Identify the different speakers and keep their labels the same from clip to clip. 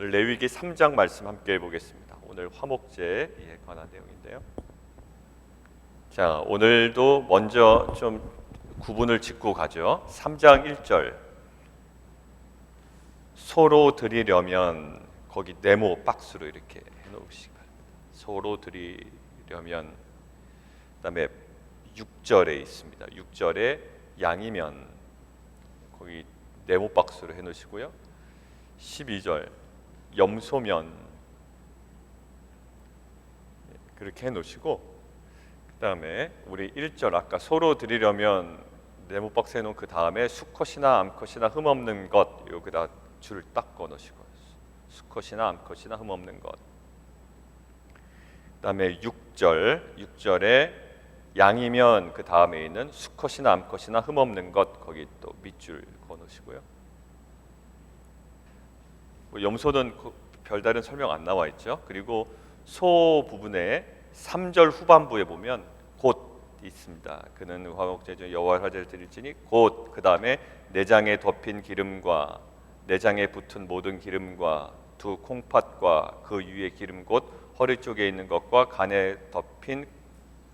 Speaker 1: 오늘 레위기 3장 말씀 함께 보겠습니다. 오늘 화목제에 관한 내용인데요. 자, 오늘도 먼저 좀 구분을 짓고 가죠. 3장 1절 소로 드리려면 거기 네모 박스로 이렇게 해놓으시기 바랍니다. 소로 드리려면. 그다음에 6절에 있습니다. 6절에 양이면 거기 네모 박스로 해놓으시고요. 12절 염소면 그렇게 해놓으시고, 그 다음에 우리 1절 아까 소로 드리려면 네모 박스에 놓은 그 다음에 수컷이나 암컷이나 흠없는 것 여기다 줄을 딱 꺼놓으시고, 수컷이나 암컷이나 흠없는 것. 그 다음에 6절에 양이면 그 다음에 있는 수컷이나 암컷이나 흠없는 것 거기 또 밑줄 꺼놓으시고요. 염소는 별다른 설명 안 나와 있죠. 그리고 소 부분에 3절 후반부에 보면 곧 있습니다. 그는 화목제 중 여호와 화제를 드릴지니 곧, 그 다음에 내장에 덮인 기름과 내장에 붙은 모든 기름과 두 콩팥과 그 위에 기름 곧 허리 쪽에 있는 것과 간에 덮인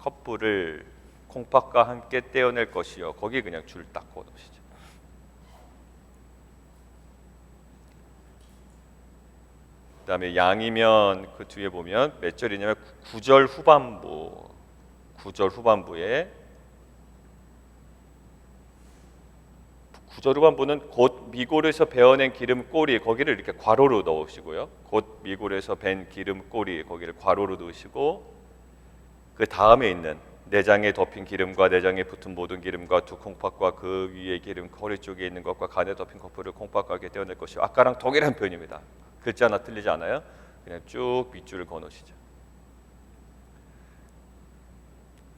Speaker 1: 컵불을 콩팥과 함께 떼어낼 것이요. 거기 그냥 줄 딱 그어놓으시죠. 그 다음에 양이면 그 뒤에 보면 몇 절이냐면 9절 후반부에 9절 후반부는 곧 미골에서 베어낸 기름 꼬리 거기를 이렇게 괄호로 넣으시고요. 곧 미골에서 벤 기름 꼬리 거기를 괄호로 넣으시고, 그 다음에 있는 내장에 덮인 기름과 내장에 붙은 모든 기름과 두 콩팥과 그 위에 기름 허리 쪽에 있는 것과 간에 덮인 컵불을 콩팥과 함께 떼어낼 것이요. 아까랑 동일한 표현입니다. 글자 하나 틀리지 않아요. 그냥 쭉 밑줄을 그어놓으시죠.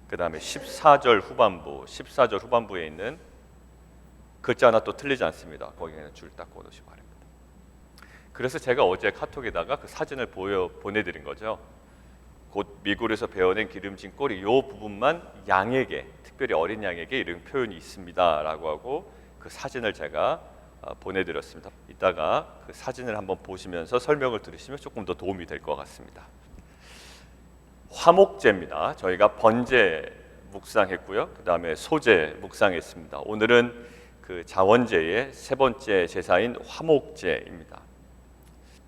Speaker 1: 그 다음에 14절 후반부에 있는 글자 하나 또 틀리지 않습니다. 거기에는 줄 딱 그어놓으시기 바랍니다. 그래서 제가 어제 카톡에다가 그 사진을 보내드린 거죠. 곧 미굴에서 베어낸 기름진 꼬리 이 부분만 양에게, 특별히 어린 양에게 이런 표현이 있습니다 라고 하고 그 사진을 제가 보내드렸습니다. 이따가 그 사진을 한번 보시면서 설명을 들으시면 조금 더 도움이 될 것 같습니다. 화목제입니다. 저희가 번제 묵상했고요. 그 다음에 소제 묵상했습니다. 오늘은 그 자원제의 세 번째 제사인 화목제입니다.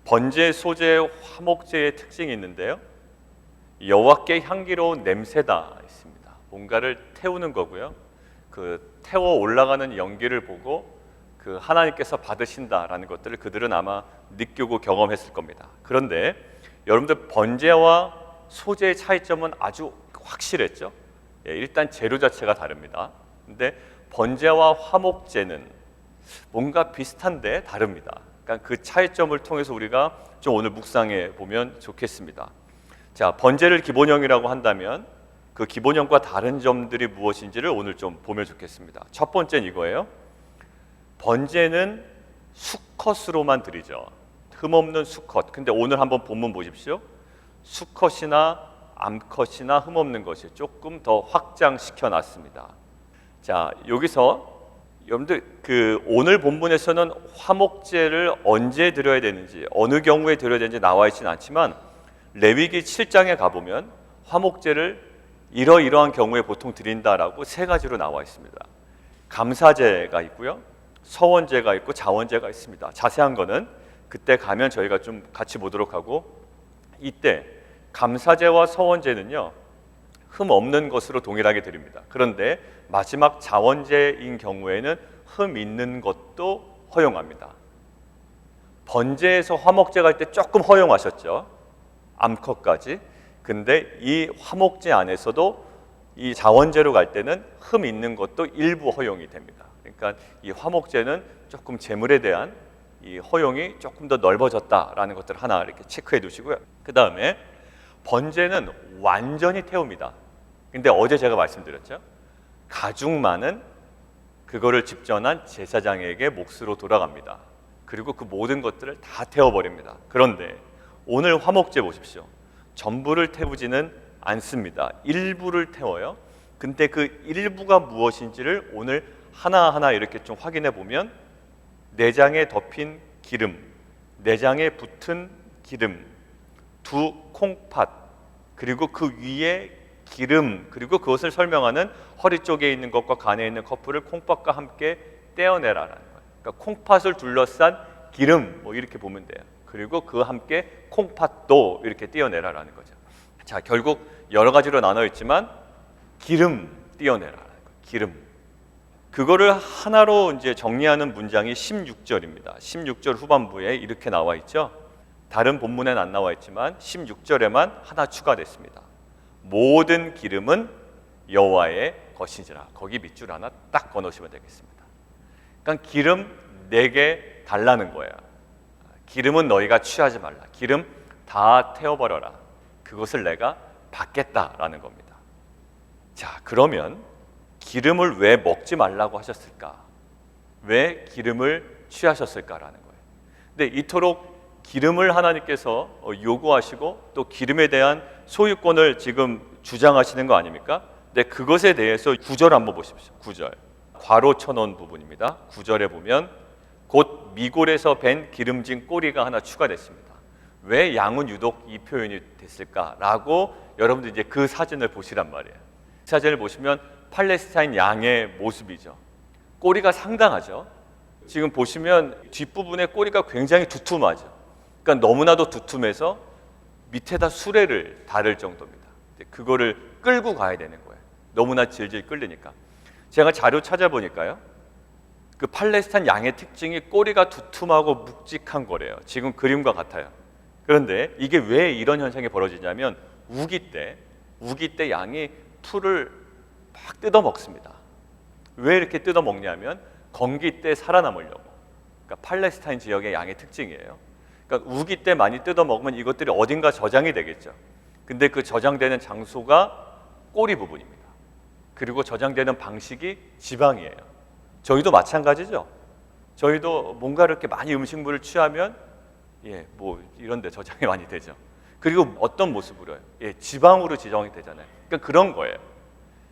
Speaker 1: 번제, 소제, 화목제의 특징이 있는데요. 여호와께 향기로운 냄새다 있습니다. 뭔가를 태우는 거고요. 그 태워 올라가는 연기를 보고 그 하나님께서 받으신다라는 것들을 그들은 아마 느끼고 경험했을 겁니다. 그런데 여러분들 번제와 소제의 차이점은 아주 확실했죠. 일단 재료 자체가 다릅니다. 근데 번제와 화목제는 뭔가 비슷한데 다릅니다. 그러니까 그 차이점을 통해서 우리가 좀 오늘 묵상해 보면 좋겠습니다. 자, 번제를 기본형이라고 한다면 그 기본형과 다른 점들이 무엇인지를 오늘 좀 보면 좋겠습니다. 첫 번째는 이거예요. 번제는 수컷으로만 드리죠. 흠없는 수컷. 근데 오늘 한번 본문 보십시오. 수컷이나 암컷이나 흠없는 것이 조금 더 확장시켜 놨습니다. 자, 여기서 여러분들 그 오늘 본문에서는 화목제를 언제 드려야 되는지, 어느 경우에 드려야 되는지 나와 있지는 않지만 레위기 7장에 가보면 화목제를 이러이러한 경우에 보통 드린다라고 세 가지로 나와 있습니다. 감사제가 있고요, 서원제가 있고 자원제가 있습니다. 자세한 거는 그때 가면 저희가 좀 같이 보도록 하고, 이때 감사제와 서원제는요 흠 없는 것으로 동일하게 드립니다. 그런데 마지막 자원제인 경우에는 흠 있는 것도 허용합니다. 번제에서 화목제 갈 때 조금 허용하셨죠, 암컷까지. 근데 이 화목제 안에서도 이 자원제로 갈 때는 흠 있는 것도 일부 허용이 됩니다. 그러니까 이 화목제는 조금 제물에 대한 이 허용이 조금 더 넓어졌다라는 것들을 하나 이렇게 체크해 두시고요. 그 다음에 번제는 완전히 태웁니다. 근데 어제 제가 말씀드렸죠, 가죽만은 그거를 집전한 제사장에게 몫으로 돌아갑니다. 그리고 그 모든 것들을 다 태워버립니다. 그런데 오늘 화목제 보십시오. 전부를 태우지는 않습니다. 일부를 태워요. 근데 그 일부가 무엇인지를 오늘 하나하나 이렇게 좀 확인해 보면 내장에 덮인 기름, 내장에 붙은 기름, 두 콩팥, 그리고 그 위에 기름, 그리고 그것을 설명하는 허리 쪽에 있는 것과 간에 있는 커플을 콩팥과 함께 떼어내라라는 거예요. 그러니까 콩팥을 둘러싼 기름, 뭐 이렇게 보면 돼요. 그리고 그와 함께 콩팥도 이렇게 떼어내라라는 거죠. 자, 결국 여러 가지로 나눠 있지만 기름 떼어내라라는 거예요. 기름. 그거를 하나로 이제 정리하는 문장이 16절입니다. 16절 후반부에 이렇게 나와 있죠. 다른 본문엔 안 나와 있지만 16절에만 하나 추가됐습니다. 모든 기름은 여호와의 것이니라. 거기 밑줄 하나 딱 꺼놓으시면 되겠습니다. 그러니까 기름 4개 달라는 거예요. 기름은 너희가 취하지 말라. 기름 다 태워버려라. 그것을 내가 받겠다라는 겁니다. 자, 그러면 기름을 왜 먹지 말라고 하셨을까? 왜 기름을 취하셨을까라는 거예요. 근데 이토록 기름을 하나님께서 요구하시고 또 기름에 대한 소유권을 지금 주장하시는 거 아닙니까? 근데 그것에 대해서 9절 한번 보십시오. 9절 괄호 쳐놓은 부분입니다. 9절에 보면 곧 미골에서 밴 기름진 꼬리가 하나 추가됐습니다. 왜 양은 유독 이 표현이 됐을까라고 여러분들 이제 그 사진을 보시란 말이에요. 사진을 보시면 팔레스타인 양의 모습이죠. 꼬리가 상당하죠. 지금 보시면 뒷부분에 꼬리가 굉장히 두툼하죠. 그러니까 너무나도 두툼해서 밑에다 수레를 달을 정도입니다. 그거를 끌고 가야 되는 거예요. 너무나 질질 끌리니까. 제가 자료 찾아보니까요, 그 팔레스타인 양의 특징이 꼬리가 두툼하고 묵직한 거래요. 지금 그림과 같아요. 그런데 이게 왜 이런 현상이 벌어지냐면 우기 때 양이 풀을 막 뜯어 먹습니다. 왜 이렇게 뜯어 먹냐면 건기 때 살아남으려고. 그러니까 팔레스타인 지역의 양의 특징이에요. 그러니까 우기 때 많이 뜯어 먹으면 이것들이 어딘가 저장이 되겠죠. 근데 그 저장되는 장소가 꼬리 부분입니다. 그리고 저장되는 방식이 지방이에요. 저희도 마찬가지죠. 저희도 뭔가를 이렇게 많이 음식물을 취하면 뭐 이런 데 저장이 많이 되죠. 그리고 어떤 모습으로요? 지방으로 지정이 되잖아요. 그러니까 그런 거예요.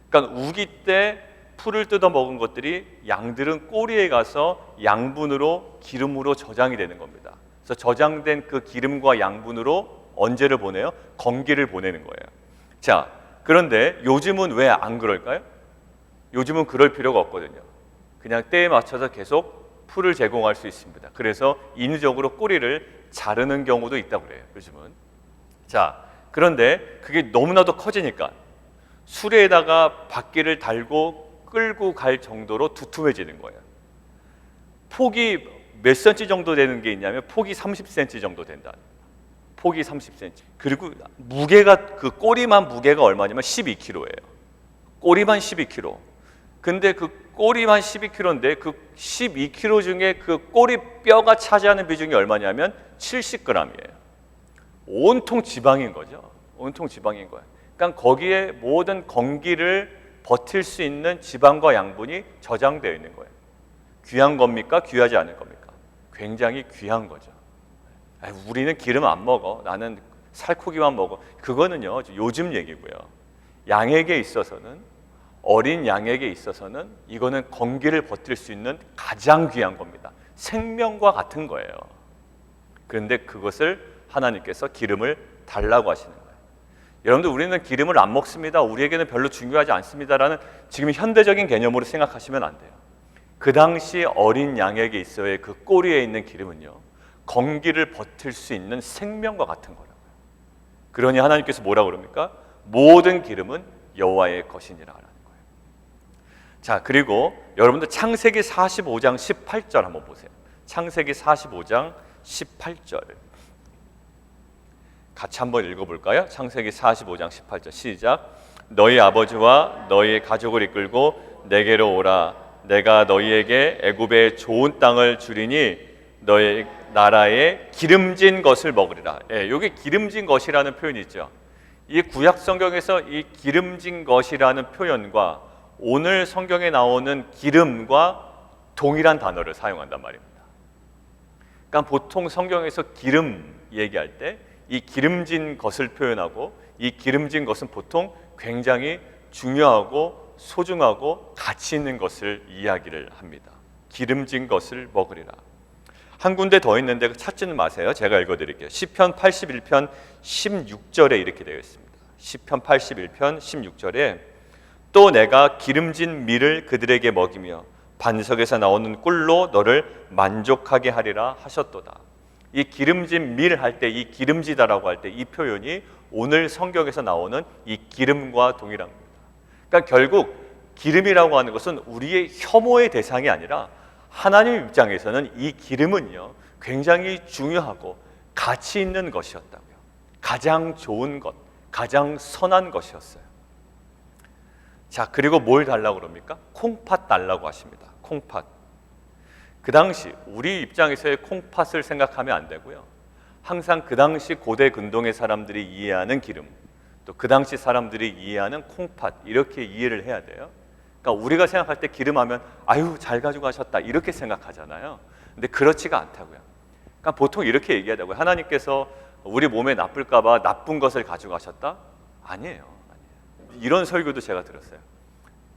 Speaker 1: 그러니까 우기 때 풀을 뜯어 먹은 것들이 양들은 꼬리에 가서 양분으로 기름으로 저장이 되는 겁니다. 그래서 저장된 그 기름과 양분으로 언제를 보내요? 건기를 보내는 거예요. 자, 그런데 요즘은 왜 안 그럴까요? 요즘은 그럴 필요가 없거든요. 그냥 때에 맞춰서 계속 풀을 제공할 수 있습니다. 그래서 인위적으로 꼬리를 자르는 경우도 있다고 그래요. 요즘은. 자, 그런데 그게 너무나도 커지니까 수레에다가 바퀴를 달고 끌고 갈 정도로 두툼해지는 거예요. 폭이 몇 cm 정도 되는 게 있냐면 폭이 30cm 정도 된다. 폭이 30cm. 그리고 무게가 그 꼬리만 무게가 얼마냐면 12kg예요. 꼬리만 12kg. 근데 그 꼬리만 12kg인데 그 12kg 중에 그 꼬리 뼈가 차지하는 비중이 얼마냐면 70g이에요. 온통 지방인 거죠. 온통 지방인 거예요. 그러니까 거기에 모든 건기를 버틸 수 있는 지방과 양분이 저장되어 있는 거예요. 귀한 겁니까? 귀하지 않은 겁니까? 굉장히 귀한 거죠. 우리는 기름 안 먹어. 나는 살코기만 먹어. 그거는요, 요즘 얘기고요. 양에게 있어서는, 어린 양에게 있어서는 이거는 건기를 버틸 수 있는 가장 귀한 겁니다. 생명과 같은 거예요. 그런데 그것을 하나님께서 기름을 달라고 하시는 거예요. 여러분들, 우리는 기름을 안 먹습니다. 우리에게는 별로 중요하지 않습니다라는 지금 현대적인 개념으로 생각하시면 안 돼요. 그 당시 어린 양에게 있어야 그 꼬리에 있는 기름은요, 건기를 버틸 수 있는 생명과 같은 거라고요. 그러니 하나님께서 뭐라고 그럽니까? 모든 기름은 여호와의 것이니라라는 거예요. 자, 그리고 여러분들 창세기 45장 18절 한번 보세요. 창세기 45장 18절 같이 한번 읽어볼까요? 창세기 45장 18절 시작. 너희 아버지와 너희 가족을 이끌고 내게로 오라. 내가 너희에게 애굽의 좋은 땅을 주리니 너희 나라에 기름진 것을 먹으리라. 여기 기름진 것이라는 표현이 있죠. 이 구약 성경에서 이 기름진 것이라는 표현과 오늘 성경에 나오는 기름과 동일한 단어를 사용한단 말입니다. 그러니까 보통 성경에서 기름 얘기할 때 이 기름진 것을 표현하고, 이 기름진 것은 보통 굉장히 중요하고 소중하고 가치 있는 것을 이야기를 합니다. 기름진 것을 먹으리라. 한 군데 더 있는데 찾지는 마세요. 제가 읽어드릴게요. 시편 81편 16절에 이렇게 되어 있습니다. 시편 81편 16절에 또 내가 기름진 밀을 그들에게 먹이며 반석에서 나오는 꿀로 너를 만족하게 하리라 하셨도다. 이 기름진 밀 할 때, 이 기름지다라고 할 때 이 표현이 오늘 성경에서 나오는 이 기름과 동일합니다. 그러니까 결국 기름이라고 하는 것은 우리의 혐오의 대상이 아니라 하나님 입장에서는 이 기름은요 굉장히 중요하고 가치 있는 것이었다고요. 가장 좋은 것, 가장 선한 것이었어요. 자, 그리고 뭘 달라고 그럽니까? 콩팥 달라고 하십니다. 콩팥. 그 당시 우리 입장에서의 콩팥을 생각하면 안 되고요. 항상 그 당시 고대 근동의 사람들이 이해하는 기름, 또 그 당시 사람들이 이해하는 콩팥, 이렇게 이해를 해야 돼요. 그러니까 우리가 생각할 때 기름하면 아유 잘 가져가셨다 이렇게 생각하잖아요. 근데 그렇지가 않다고요. 그러니까 보통 이렇게 얘기하다고요. 하나님께서 우리 몸에 나쁠까 봐 나쁜 것을 가져가셨다? 아니에요. 이런 설교도 제가 들었어요.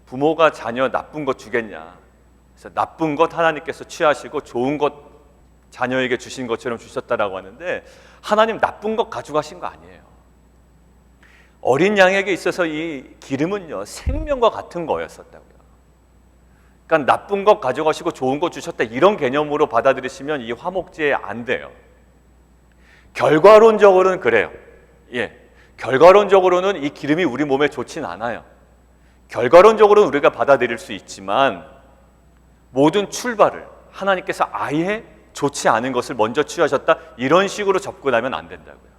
Speaker 1: 부모가 자녀 나쁜 것 주겠냐, 그래서 나쁜 것 하나님께서 취하시고 좋은 것 자녀에게 주신 것처럼 주셨다라고 하는데 하나님 나쁜 것 가져가신 거 아니에요. 어린 양에게 있어서 이 기름은요 생명과 같은 거였었다고요. 그러니까 나쁜 것 가져가시고 좋은 것 주셨다 이런 개념으로 받아들이시면 이 화목제에 안 돼요. 결과론적으로는 그래요. 예, 결과론적으로는 이 기름이 우리 몸에 좋진 않아요. 결과론적으로는 우리가 받아들일 수 있지만 모든 출발을 하나님께서 아예 좋지 않은 것을 먼저 취하셨다 이런 식으로 접근하면 안 된다고요.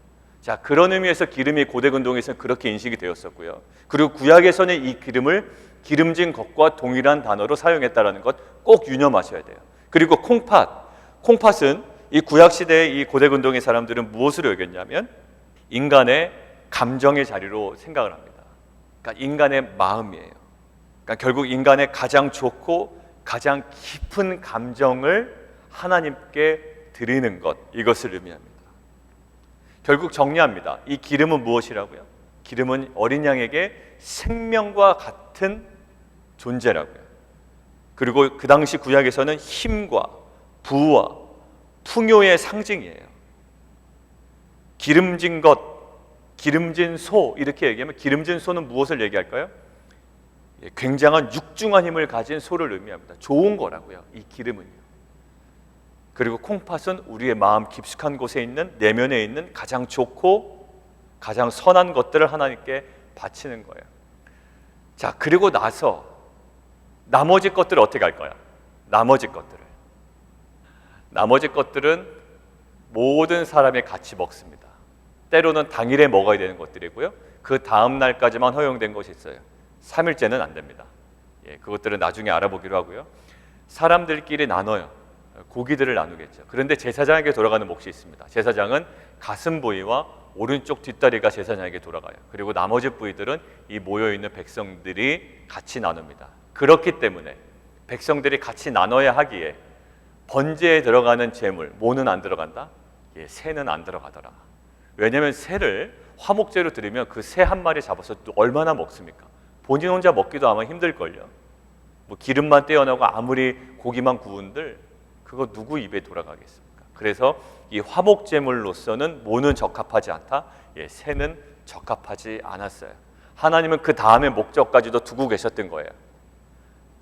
Speaker 1: 자, 그런 의미에서 기름이 고대 근동에서는 그렇게 인식이 되었었고요. 그리고 구약에서는 이 기름을 기름진 것과 동일한 단어로 사용했다라는 것 꼭 유념하셔야 돼요. 그리고 콩팥, 콩팥은 이 구약 시대의 이 고대 근동의 사람들은 무엇으로 여겼냐면 인간의 감정의 자리로 생각을 합니다. 그러니까 인간의 마음이에요. 그러니까 결국 인간의 가장 좋고 가장 깊은 감정을 하나님께 드리는 것, 이것을 의미합니다. 결국 정리합니다. 이 기름은 무엇이라고요? 기름은 어린 양에게 생명과 같은 존재라고요. 그리고 그 당시 구약에서는 힘과 부와 풍요의 상징이에요. 기름진 것, 기름진 소 이렇게 얘기하면 기름진 소는 무엇을 얘기할까요? 굉장한 육중한 힘을 가진 소를 의미합니다. 좋은 거라고요, 이 기름은요. 그리고 콩팥은 우리의 마음 깊숙한 곳에 있는 내면에 있는 가장 좋고 가장 선한 것들을 하나님께 바치는 거예요. 자, 그리고 나서 나머지 것들을 어떻게 할 거야? 나머지 것들은 모든 사람이 같이 먹습니다. 때로는 당일에 먹어야 되는 것들이고요. 그 다음 날까지만 허용된 것이 있어요. 3일째는 안 됩니다. 예, 그것들은 나중에 알아보기로 하고요. 사람들끼리 나눠요. 고기들을 나누겠죠. 그런데 제사장에게 돌아가는 몫이 있습니다. 제사장은 가슴 부위와 오른쪽 뒷다리가 제사장에게 돌아가요. 그리고 나머지 부위들은 이 모여있는 백성들이 같이 나눕니다. 그렇기 때문에 백성들이 같이 나눠야 하기에 번제에 들어가는 제물, 뭐는 안 들어간다? 예, 새는 안 들어가더라. 왜냐하면 새를 화목제로 드리면 그 새 한 마리 잡아서 또 얼마나 먹습니까? 본인 혼자 먹기도 아마 힘들걸요. 뭐 기름만 떼어내고 아무리 고기만 구운들 그거 누구 입에 돌아가겠습니까? 그래서 이 화목제물로서는 모는 적합하지 않다. 예, 새는 적합하지 않았어요. 하나님은 그 다음의 목적까지도 두고 계셨던 거예요.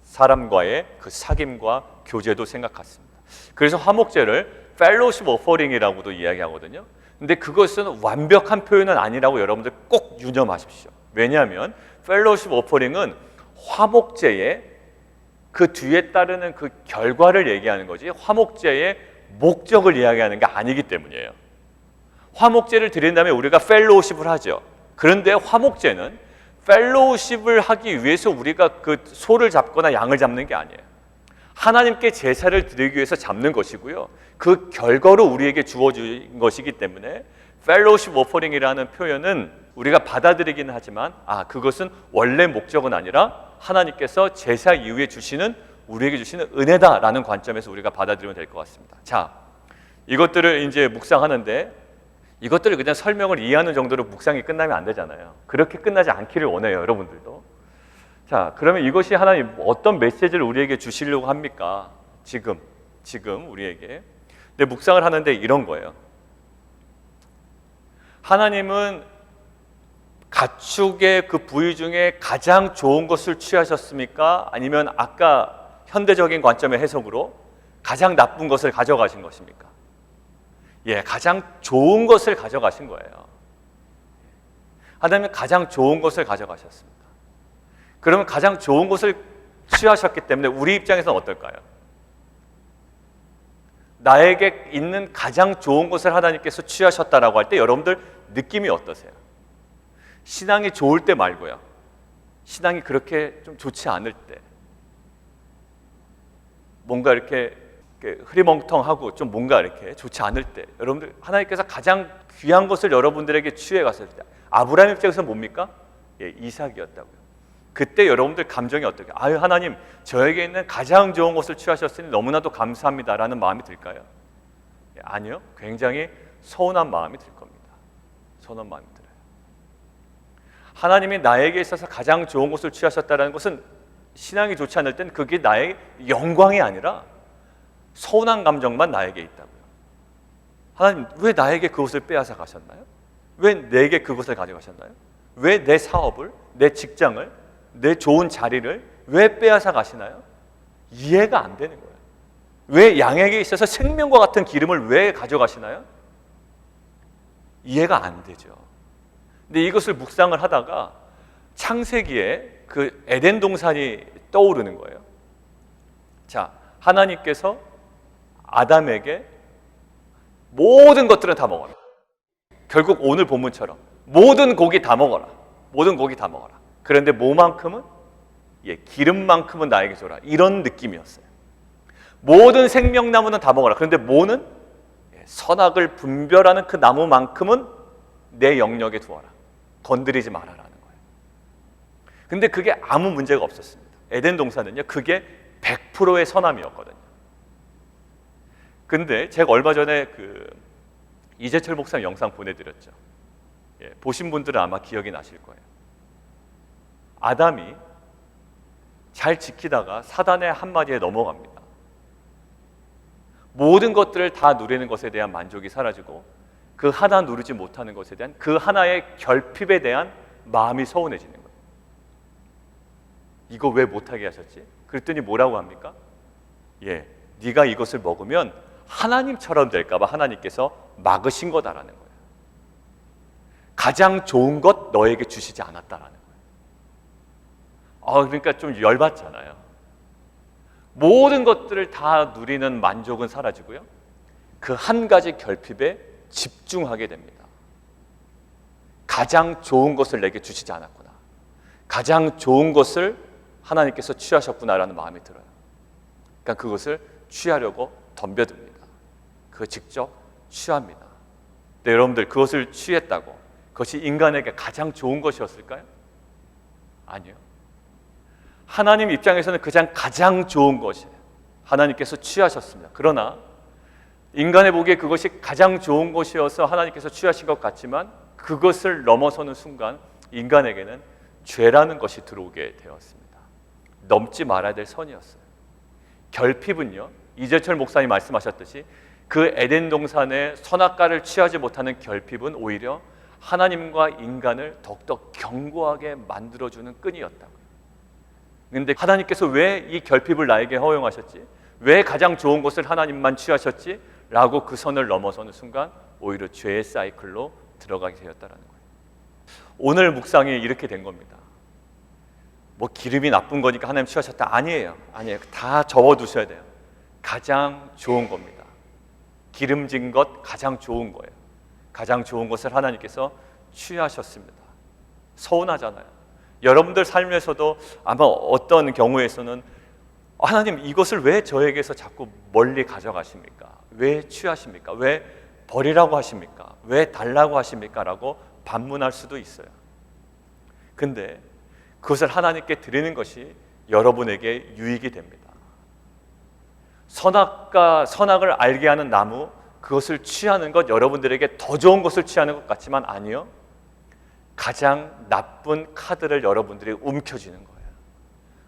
Speaker 1: 사람과의 그 사귐과 교제도 생각했습니다. 그래서 화목제를 펠로십 오퍼링이라고도 이야기하거든요. 근데 그것은 완벽한 표현은 아니라고 여러분들 꼭 유념하십시오. 왜냐하면 펠로십 오퍼링은 화목제의 그 뒤에 따르는 그 결과를 얘기하는 거지 화목제의 목적을 이야기하는 게 아니기 때문이에요. 화목제를 드린 다음에 우리가 펠로우십을 하죠. 그런데 화목제는 펠로우십을 하기 위해서 우리가 그 소를 잡거나 양을 잡는 게 아니에요. 하나님께 제사를 드리기 위해서 잡는 것이고요. 그 결과로 우리에게 주어진 것이기 때문에 펠로우십 오퍼링이라는 표현은 우리가 받아들이기는 하지만 그것은 원래 목적은 아니라 하나님께서 제사 이후에 주시는 우리에게 주시는 은혜다라는 관점에서 우리가 받아들이면 될 것 같습니다. 자, 이것들을 이제 묵상하는데 이것들을 그냥 설명을 이해하는 정도로 묵상이 끝나면 안 되잖아요. 그렇게 끝나지 않기를 원해요, 여러분들도. 자, 그러면 이것이 하나님 어떤 메시지를 우리에게 주시려고 합니까? 지금 우리에게 근데 묵상을 하는데 이런 거예요. 하나님은 가축의 그 부위 중에 가장 좋은 것을 취하셨습니까? 아니면 아까 현대적인 관점의 해석으로 가장 나쁜 것을 가져가신 것입니까? 예, 가장 좋은 것을 가져가신 거예요. 하나님은 가장 좋은 것을 가져가셨습니다. 그러면 가장 좋은 것을 취하셨기 때문에 우리 입장에서는 어떨까요? 나에게 있는 가장 좋은 것을 하나님께서 취하셨다라고 할 때 여러분들 느낌이 어떠세요? 신앙이 좋을 때 말고요. 신앙이 그렇게 좀 좋지 않을 때, 뭔가 이렇게 흐리멍텅하고 좀 뭔가 이렇게 좋지 않을 때, 여러분들 하나님께서 가장 귀한 것을 여러분들에게 취해 갔을 때, 아브라함 입장에서 뭡니까? 예, 이삭이었다고요. 그때 여러분들 감정이 어떻게? 아유, 하나님 저에게 있는 가장 좋은 것을 취하셨으니 너무나도 감사합니다라는 마음이 들까요? 예, 아니요. 굉장히 서운한 마음이 들 겁니다. 서운한 마음이 들어요. 하나님이 나에게 있어서 가장 좋은 것을 취하셨다는 것은 신앙이 좋지 않을 땐 그게 나의 영광이 아니라 서운한 감정만 나에게 있다고요. 하나님 왜 나에게 그것을 빼앗아 가셨나요? 왜 내게 그것을 가져가셨나요? 왜 내 사업을, 내 직장을, 내 좋은 자리를 왜 빼앗아 가시나요? 이해가 안 되는 거예요. 왜 양에게 있어서 생명과 같은 기름을 왜 가져가시나요? 이해가 안 되죠. 근데 이것을 묵상을 하다가 창세기에 그 에덴 동산이 떠오르는 거예요. 자, 하나님께서 아담에게 모든 것들은 다 먹어라. 결국 오늘 본문처럼 모든 고기 다 먹어라. 모든 고기 다 먹어라. 그런데 뭐만큼은? 예, 기름만큼은 나에게 줘라. 이런 느낌이었어요. 모든 생명나무는 다 먹어라. 그런데 뭐는? 예, 선악을 분별하는 그 나무만큼은 내 영역에 두어라. 건드리지 말아라는 거예요. 근데 그게 아무 문제가 없었습니다. 에덴 동산은요, 그게 100%의 선함이었거든요. 근데 제가 얼마 전에 이재철 목사님 영상 보내드렸죠. 예, 보신 분들은 아마 기억이 나실 거예요. 아담이 잘 지키다가 사단의 한마디에 넘어갑니다. 모든 것들을 다 누리는 것에 대한 만족이 사라지고 그 하나 누리지 못하는 것에 대한 그 하나의 결핍에 대한 마음이 서운해지는 거예요. 이거 왜 못하게 하셨지? 그랬더니 뭐라고 합니까? 예, 네가 이것을 먹으면 하나님처럼 될까 봐 하나님께서 막으신 거다라는 거예요. 가장 좋은 것 너에게 주시지 않았다라는 거예요. 그러니까 좀 열받잖아요. 모든 것들을 다 누리는 만족은 사라지고요. 그 한 가지 결핍에 집중하게 됩니다. 가장 좋은 것을 내게 주시지 않았구나. 가장 좋은 것을 하나님께서 취하셨구나라는 마음이 들어요. 그러니까 그것을 취하려고 덤벼듭니다. 그거 직접 취합니다. 근데 여러분들 그것을 취했다고 그것이 인간에게 가장 좋은 것이었을까요? 아니요. 하나님 입장에서는 가장 좋은 것이에요. 하나님께서 취하셨습니다. 그러나 인간의 보기에 그것이 가장 좋은 것이어서 하나님께서 취하신 것 같지만 그것을 넘어서는 순간 인간에게는 죄라는 것이 들어오게 되었습니다. 넘지 말아야 될 선이었어요. 결핍은요, 이재철 목사님 말씀하셨듯이 그 에덴 동산의 선악과를 취하지 못하는 결핍은 오히려 하나님과 인간을 더욱더 견고하게 만들어주는 끈이었다고요. 그런데 하나님께서 왜 이 결핍을 나에게 허용하셨지? 왜 가장 좋은 것을 하나님만 취하셨지? 라고 그 선을 넘어서는 순간 오히려 죄의 사이클로 들어가게 되었다는 거예요. 오늘 묵상이 이렇게 된 겁니다. 뭐 기름이 나쁜 거니까 하나님 취하셨다. 아니에요. 다 접어두셔야 돼요. 가장 좋은 겁니다. 기름진 것 가장 좋은 거예요. 가장 좋은 것을 하나님께서 취하셨습니다. 서운하잖아요. 여러분들 삶에서도 아마 어떤 경우에서는 하나님 이것을 왜 저에게서 자꾸 멀리 가져가십니까? 왜 취하십니까? 왜 버리라고 하십니까? 왜 달라고 하십니까? 라고 반문할 수도 있어요. 근데 그것을 하나님께 드리는 것이 여러분에게 유익이 됩니다. 선악을 알게 하는 나무, 그것을 취하는 것, 여러분들에게 더 좋은 것을 취하는 것 같지만 아니요. 가장 나쁜 카드를 여러분들이 움켜쥐는 거예요.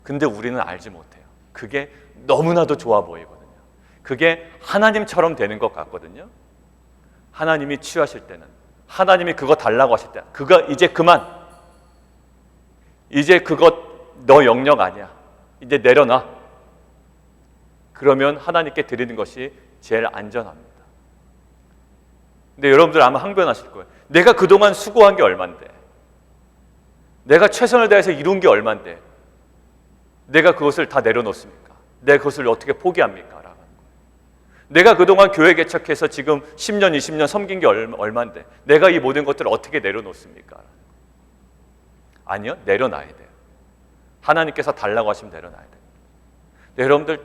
Speaker 1: 근데 우리는 알지 못해요. 그게 너무나도 좋아 보이거든요. 그게 하나님처럼 되는 것 같거든요. 하나님이 취하실 때는, 하나님이 그거 달라고 하실 때는, 그거 이제 그만, 이제 그거 너 영역 아니야, 이제 내려놔. 그러면 하나님께 드리는 것이 제일 안전합니다. 근데 여러분들 아마 항변하실 거예요. 내가 그동안 수고한 게 얼만데, 내가 최선을 다해서 이룬 게 얼만데 내가 그것을 다 내려놓습니까? 내가 그것을 어떻게 포기합니까? 라는 거예요. 내가 그동안 교회 개척해서 지금 10년, 20년 섬긴 게 얼만데 내가 이 모든 것들을 어떻게 내려놓습니까? 아니요, 내려놔야 돼요. 하나님께서 달라고 하시면 내려놔야 돼요. 여러분들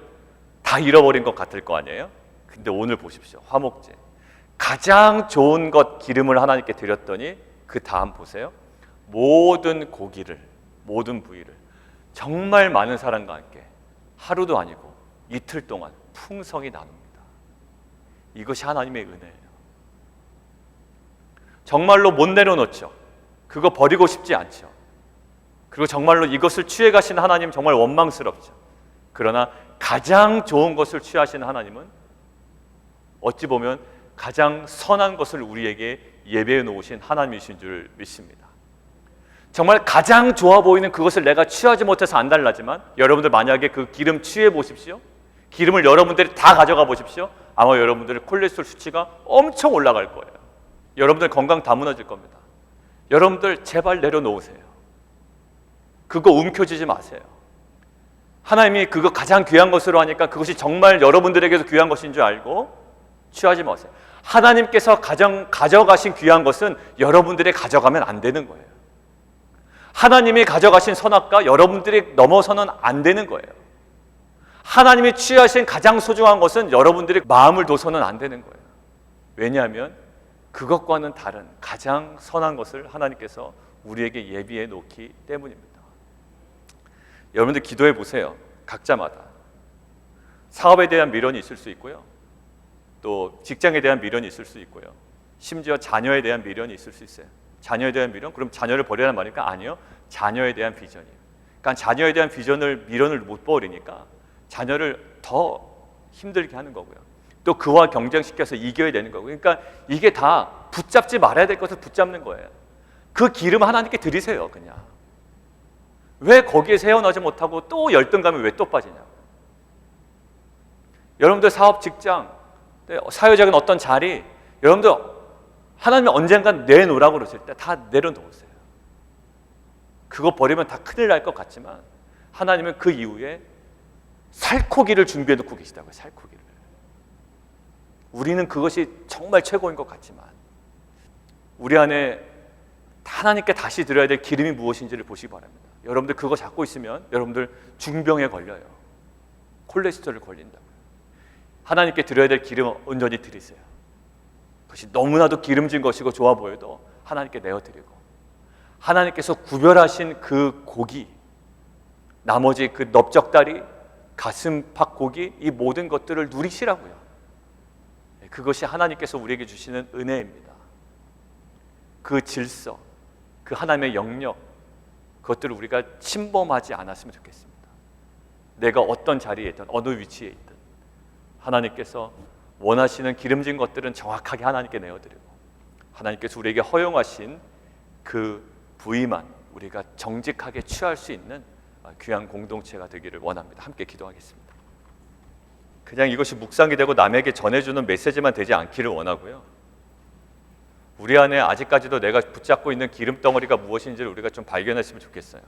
Speaker 1: 다 잃어버린 것 같을 거 아니에요? 근데 오늘 보십시오. 화목제. 가장 좋은 것 기름을 하나님께 드렸더니 그 다음 보세요. 모든 고기를, 모든 부위를 정말 많은 사람과 함께 하루도 아니고 이틀 동안 풍성히 나눕니다. 이것이 하나님의 은혜예요. 정말로 못 내려놓죠. 그거 버리고 싶지 않죠. 그리고 정말로 이것을 취해 가신 하나님 정말 원망스럽죠. 그러나 가장 좋은 것을 취하시는 하나님은 어찌 보면 가장 선한 것을 우리에게 예배해 놓으신 하나님이신 줄 믿습니다. 정말 가장 좋아 보이는 그것을 내가 취하지 못해서 안 달라지만 여러분들 만약에 그 기름 취해 보십시오. 기름을 여러분들이 다 가져가 보십시오. 아마 여러분들의 콜레스테롤 수치가 엄청 올라갈 거예요. 여러분들 건강 다 무너질 겁니다. 여러분들 제발 내려놓으세요. 그거 움켜쥐지 마세요. 하나님이 그거 가장 귀한 것으로 하니까 그것이 정말 여러분들에게도 귀한 것인 줄 알고 취하지 마세요. 하나님께서 가장 가져가신 귀한 것은 여러분들이 가져가면 안 되는 거예요. 하나님이 가져가신 선악과 여러분들이 넘어서는 안 되는 거예요. 하나님이 취하신 가장 소중한 것은 여러분들이 마음을 둬서는 안 되는 거예요. 왜냐하면 그것과는 다른 가장 선한 것을 하나님께서 우리에게 예비해 놓기 때문입니다. 여러분들 기도해 보세요. 각자마다 사업에 대한 미련이 있을 수 있고요, 또 직장에 대한 미련이 있을 수 있고요, 심지어 자녀에 대한 미련이 있을 수 있어요. 자녀에 대한 미련? 그럼 자녀를 버리라는 말이니까 아니요. 자녀에 대한 비전이에요. 그러니까 자녀에 대한 미련을 못 버리니까 자녀를 더 힘들게 하는 거고요. 또 그와 경쟁시켜서 이겨야 되는 거고요. 그러니까 이게 다 붙잡지 말아야 될 것을 붙잡는 거예요. 그 기름 하나님께 드리세요. 그냥. 왜 거기에 세워나지 못하고 또 열등감이 왜 또 빠지냐. 여러분들 사업, 직장, 사회적인 어떤 자리, 여러분들 하나님이 언젠간 내놓으라고 그러실 때 다 내려놓으세요. 그거 버리면 다 큰일 날 것 같지만 하나님은 그 이후에 살코기를 준비해 놓고 계시다고요. 살코기를. 우리는 그것이 정말 최고인 것 같지만 우리 안에 하나님께 다시 드려야 될 기름이 무엇인지를 보시기 바랍니다. 여러분들 그거 잡고 있으면 여러분들 중병에 걸려요. 콜레스테롤 걸린다고요. 하나님께 드려야 될 기름 온전히 드리세요. 그것이 너무나도 기름진 것이고 좋아 보여도 하나님께 내어드리고, 하나님께서 구별하신 그 고기, 나머지 그 넓적다리, 가슴팍 고기, 이 모든 것들을 누리시라고요. 그것이 하나님께서 우리에게 주시는 은혜입니다. 그 질서, 그 하나님의 영역, 그것들을 우리가 침범하지 않았으면 좋겠습니다. 내가 어떤 자리에 있든 어느 위치에 있든 하나님께서 원하시는 기름진 것들은 정확하게 하나님께 내어드리고, 하나님께서 우리에게 허용하신 그 부위만 우리가 정직하게 취할 수 있는 귀한 공동체가 되기를 원합니다. 함께 기도하겠습니다. 그냥 이것이 묵상이 되고 남에게 전해주는 메시지만 되지 않기를 원하고요, 우리 안에 아직까지도 내가 붙잡고 있는 기름덩어리가 무엇인지를 우리가 좀 발견했으면 좋겠어요.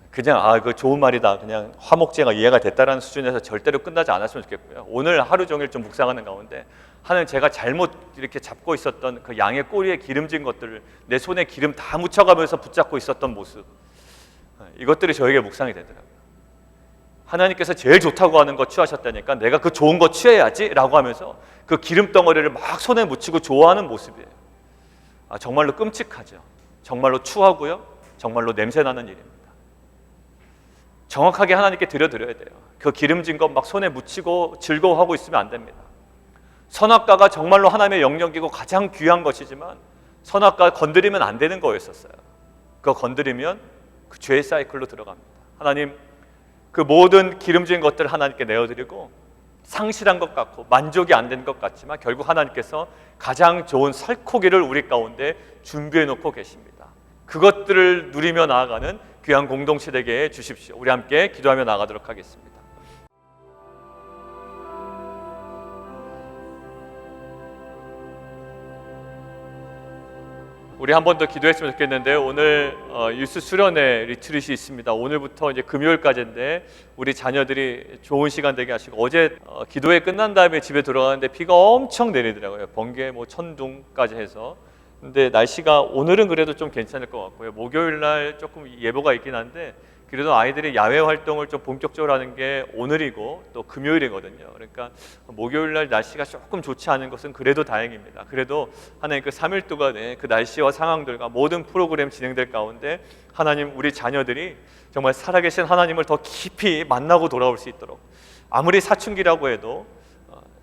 Speaker 1: 그냥 그 좋은 말이다, 그냥 화목제가 이해가 됐다라는 수준에서 절대로 끝나지 않았으면 좋겠고요. 오늘 하루 종일 좀 묵상하는 가운데 하나님, 제가 잘못 이렇게 잡고 있었던 그 양의 꼬리에 기름진 것들을 내 손에 기름 다 묻혀가면서 붙잡고 있었던 모습, 이것들이 저에게 묵상이 되더라고요. 하나님께서 제일 좋다고 하는 거 취하셨다니까 내가 그 좋은 거 취해야지 라고 하면서 그 기름덩어리를 막 손에 묻히고 좋아하는 모습이에요. 정말로 끔찍하죠. 정말로 추하고요, 정말로 냄새나는 일입니다. 정확하게 하나님께 드려드려야 돼요. 그 기름진 것 막 손에 묻히고 즐거워하고 있으면 안 됩니다. 선악과가 정말로 하나님의 영역이고 가장 귀한 것이지만 선악과 건드리면 안 되는 거였었어요. 그거 건드리면 그 죄의 사이클로 들어갑니다. 하나님, 그 모든 기름진 것들을 하나님께 내어드리고 상실한 것 같고 만족이 안 된 것 같지만 결국 하나님께서 가장 좋은 살코기를 우리 가운데 준비해 놓고 계십니다. 그것들을 누리며 나아가는 귀한 공동체 되게 해 주십시오. 우리 함께 기도하며 나아가도록 하겠습니다. 우리 한 번 더 기도했으면 좋겠는데요. 오늘 유스 수련회 리트릿이 있습니다. 오늘부터 이제 금요일까지인데 우리 자녀들이 좋은 시간 되게 하시고, 어제 기도회 끝난 다음에 집에 들어가는데 비가 엄청 내리더라고요. 번개 천둥까지 해서. 근데 날씨가 오늘은 그래도 좀 괜찮을 것 같고요. 목요일 날 조금 예보가 있긴 한데 그래도 아이들이 야외 활동을 좀 본격적으로 하는 게 오늘이고 또 금요일이거든요. 그러니까 목요일 날 날씨가 조금 좋지 않은 것은 그래도 다행입니다. 그래도 하나님 그 3일 동안에 그 날씨와 상황들과 모든 프로그램 진행될 가운데 하나님, 우리 자녀들이 정말 살아계신 하나님을 더 깊이 만나고 돌아올 수 있도록, 아무리 사춘기라고 해도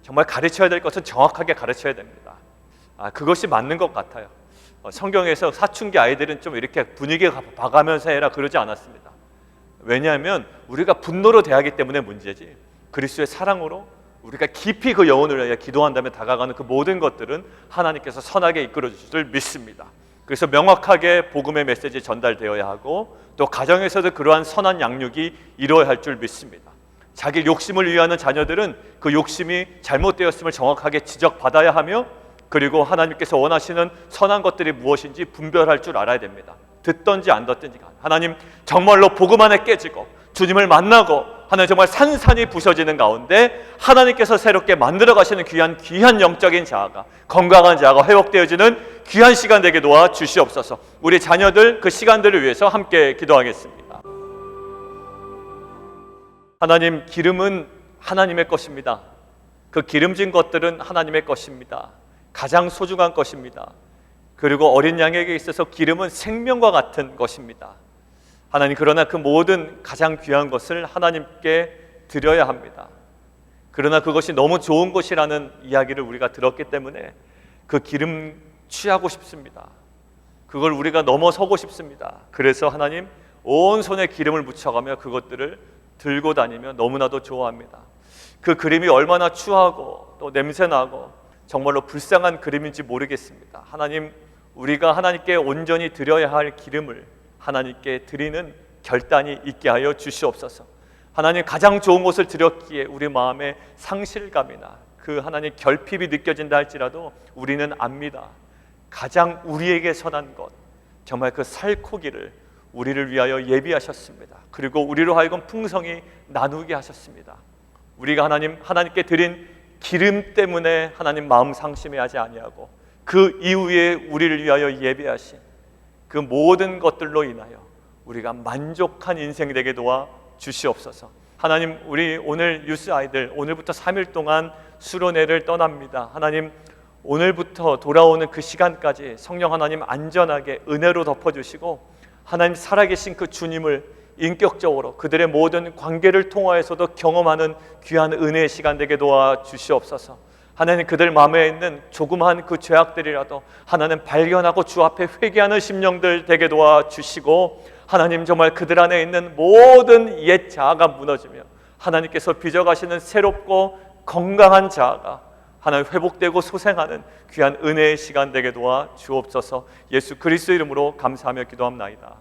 Speaker 1: 정말 가르쳐야 될 것은 정확하게 가르쳐야 됩니다. 그것이 맞는 것 같아요. 성경에서 사춘기 아이들은 좀 이렇게 분위기에 봐가면서 해라 그러지 않았습니다. 왜냐하면 우리가 분노로 대하기 때문에 문제지, 그리스도의 사랑으로 우리가 깊이 그 영혼을 위해 기도한다면 다가가는 그 모든 것들은 하나님께서 선하게 이끌어 주실 줄 믿습니다. 그래서 명확하게 복음의 메시지 전달되어야 하고 또 가정에서도 그러한 선한 양육이 이루어야 할 줄 믿습니다. 자기 욕심을 위하는 자녀들은 그 욕심이 잘못되었음을 정확하게 지적받아야 하며, 그리고 하나님께서 원하시는 선한 것들이 무엇인지 분별할 줄 알아야 됩니다. 듣든지 안 듣든지 하나님 정말로 복음 안에 깨지고 주님을 만나고 하나님 정말 산산이 부서지는 가운데 하나님께서 새롭게 만들어 가시는 귀한 영적인 자아가, 건강한 자아가 회복되어지는 귀한 시간 되게 도와 주시옵소서. 우리 자녀들 그 시간들을 위해서 함께 기도하겠습니다. 하나님, 기름은 하나님의 것입니다. 그 기름진 것들은 하나님의 것입니다. 가장 소중한 것입니다. 그리고 어린 양에게 있어서 기름은 생명과 같은 것입니다. 하나님, 그러나 그 모든 가장 귀한 것을 하나님께 드려야 합니다. 그러나 그것이 너무 좋은 것이라는 이야기를 우리가 들었기 때문에 그 기름 취하고 싶습니다. 그걸 우리가 넘어서고 싶습니다. 그래서 하나님, 온 손에 기름을 묻혀가며 그것들을 들고 다니며 너무나도 좋아합니다. 그 그림이 얼마나 추하고 또 냄새나고 정말로 불쌍한 그림인지 모르겠습니다. 하나님, 우리가 하나님께 온전히 드려야 할 기름을 하나님께 드리는 결단이 있게 하여 주시옵소서. 하나님, 가장 좋은 것을 드렸기에 우리 마음에 상실감이나 그 하나님 결핍이 느껴진다 할지라도 우리는 압니다. 가장 우리에게 선한 것, 정말 그 살코기를 우리를 위하여 예비하셨습니다. 그리고 우리로 하여금 풍성히 나누게 하셨습니다. 우리가 하나님께 드린 기름 때문에 하나님 마음 상심해하지 아니하고 그 이후에 우리를 위하여 예배하신 그 모든 것들로 인하여 우리가 만족한 인생 되게 도와 주시옵소서. 하나님, 우리 오늘 유스 아이들 오늘부터 3일 동안 수련회를 떠납니다. 하나님, 오늘부터 돌아오는 그 시간까지 성령 하나님 안전하게 은혜로 덮어주시고 하나님 살아계신 그 주님을 인격적으로 그들의 모든 관계를 통하여서도 경험하는 귀한 은혜의 시간 되게 도와 주시옵소서. 하나님, 그들 마음에 있는 조그마한 그 죄악들이라도 하나님 발견하고 주 앞에 회개하는 심령들 되게 도와 주시고, 하나님 정말 그들 안에 있는 모든 옛 자아가 무너지며 하나님께서 빚어가시는 새롭고 건강한 자아가 하나님 회복되고 소생하는 귀한 은혜의 시간 되게 도와 주옵소서. 예수 그리스도 이름으로 감사하며 기도합나이다.